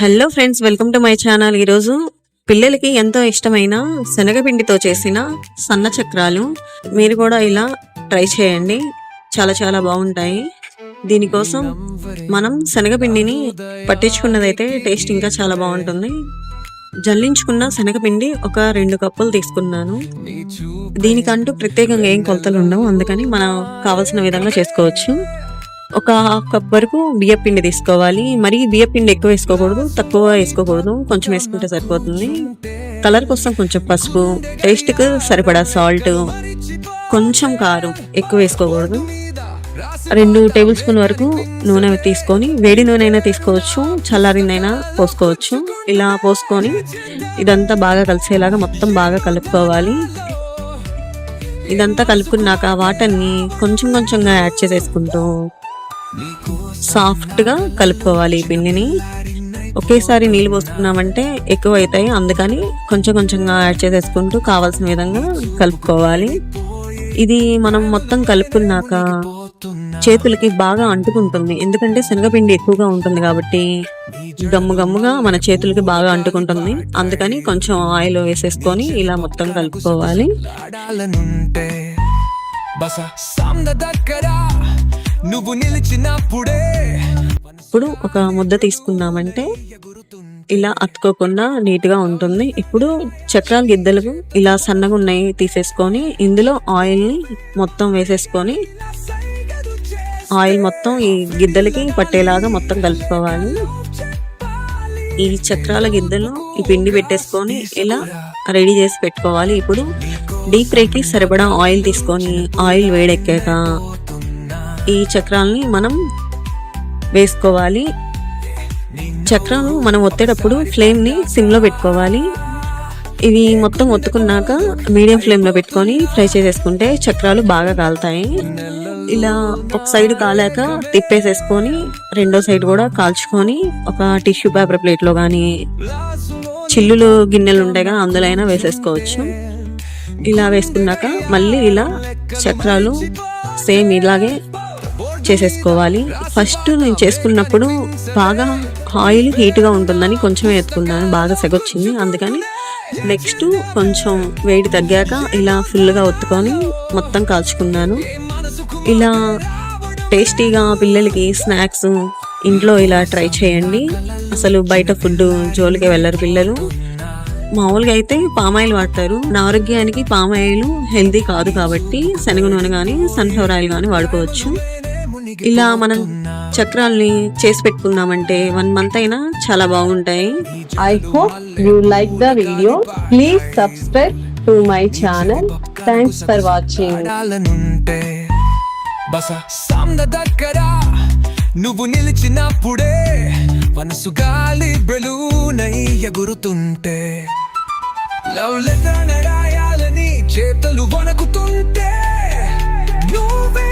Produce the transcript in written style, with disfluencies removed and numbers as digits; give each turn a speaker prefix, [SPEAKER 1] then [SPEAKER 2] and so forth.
[SPEAKER 1] Hello friends, welcome to my channel. ఈరోజు పిల్లలకి ఎంతో ఇష్టమైన శనగపిండితో చేసిన సన్న చక్రాలు మీరు కూడా ఇలా ట్రై చేయండి. చాలా చాలా బాగుంటాయి. దీనికోసం మనం శనగపిండిని పట్టించుకున్నదైతే టేస్ట్ ఇంకా చాలా బాగుంటుంది. జల్లించుకున్న శనగపిండి ఒక 2 కప్పులు తీసుకున్నాను. దీనికంటూ ప్రత్యేకంగా ఏం కొలతలు ఉండవు, అందుకని మనం కావాల్సిన విధంగా చేసుకోవచ్చు. ఒక కప్ వరకు బియ్యపిండి తీసుకోవాలి. మరి బియ్యపిండి ఎక్కువ వేసుకోకూడదు, తక్కువ వేసుకోకూడదు, కొంచెం వేసుకుంటే సరిపోతుంది. కలర్ కోసం కొంచెం పసుపు, టేస్ట్కి సరిపడా సాల్ట్, కొంచెం కారం, ఎక్కువ వేసుకోకూడదు. 2 టేబుల్ స్పూన్ వరకు నూనె తీసుకొని, వేడి నూనె అయినా తీసుకోవచ్చు, చల్లారిందైనా పోసుకోవచ్చు. ఇలా పోసుకొని ఇదంతా బాగా కలిసేలాగా మొత్తం బాగా కలుపుకోవాలి. ఇదంతా కలుపుకున్నాక వాటర్ని కొంచెం కొంచెంగా యాడ్ చేసేసుకుంటూ సాఫ్ట్గా కలుపుకోవాలి. ఈ పిండిని ఒకేసారి నీళ్ళు పోసుకున్నామంటే ఎక్కువ అవుతాయి, అందుకని కొంచెం కొంచెంగా యాడ్ చేసేసుకుంటూ కావాల్సిన విధంగా కలుపుకోవాలి. ఇది మనం మొత్తం కలుపుకున్నాక చేతులకి బాగా అంటుకుంటుంది, ఎందుకంటే శనగపిండి ఎక్కువగా ఉంటుంది కాబట్టి గమ్ముగా మన చేతులకి బాగా అంటుకుంటుంది. అందుకని కొంచెం ఆయిల్ వేసేసుకొని ఇలా మొత్తం కలుపుకోవాలి. ఇప్పుడు ఒక ముద్ద తీసుకున్నామంటే ఇలా అతుకోకుండా నీట్గా ఉంటుంది. ఇప్పుడు చక్రాల గిద్దలకు ఇలా సన్నగా ఉన్నాయి తీసేసుకొని ఇందులో ఆయిల్ని మొత్తం వేసేసుకొని ఆయిల్ మొత్తం ఈ గిద్దలకి పట్టేలాగా మొత్తం కలుపుకోవాలి. ఈ చక్రాల గిద్దలు ఈ పిండి పెట్టేసుకొని ఇలా రెడీ చేసి పెట్టుకోవాలి. ఇప్పుడు డీప్ ఫ్రైకి సరిపడా ఆయిల్ తీసుకొని ఆయిల్ వేడెక్కాక ఈ చక్రాలని మనం వేసుకోవాలి. చక్రాలు మనం ఒత్తేటప్పుడు ఫ్లేమ్ని సిమ్లో పెట్టుకోవాలి. ఇవి మొత్తం ఒత్తుకున్నాక మీడియం ఫ్లేమ్లో పెట్టుకొని ఫ్రై చేసేసుకుంటే చక్రాలు బాగా కాలుతాయి. ఇలా ఒక సైడ్ కాలాక తిప్పేసేసుకొని రెండో సైడ్ కూడా కాల్చుకొని ఒక టిష్యూ పేపర్ ప్లేట్లో కానీ చిల్లులు గిన్నెలు ఉంటాయిగా అందులో అయినా వేసేసుకోవచ్చు. ఇలా వేసుకున్నాక మళ్ళీ ఇలా చక్రాలు సేమ్ ఇలాగే చేసేసుకోవాలి. ఫస్ట్ నేను చేసుకున్నప్పుడు బాగా ఆయిల్ హీట్గా ఉంటుందని కొంచెం ఎత్తుకున్నాను, బాగా సెగొచ్చింది. అందుకని నెక్స్ట్ కొంచెం వేడి తగ్గాక ఇలా ఫుల్గా ఒత్తుకొని మొత్తం కాల్చుకున్నాను. ఇలా టేస్టీగా పిల్లలకి స్నాక్స్ ఇంట్లో ఇలా ట్రై చేయండి. అసలు బయట ఫుడ్ జోలికి వెళ్ళరు పిల్లలు. మామూలుగా అయితే పామాయిల్ వాడతారు, నా ఆరోగ్యానికి పామాయిల్ హెల్తీ కాదు కాబట్టి శనగ నూనె కానీ సన్ఫ్లవర్ ఆయిల్ కానీ వాడుకోవచ్చు. ఇలా మనం చక్రాల్ని చేసి పెట్టుకున్నామంటే 1 month అయినా చాలా బాగుంటాయి. I hope you like the video. Please subscribe to my channel. Thanks for watching. నువ్వు నిలిచినప్పుడే మనసు గాలి బెలూనై ఎగురుతుంటే, లవ్ లెటర్ రాయాలని చేతులు వణకుతుంటే నువ్వే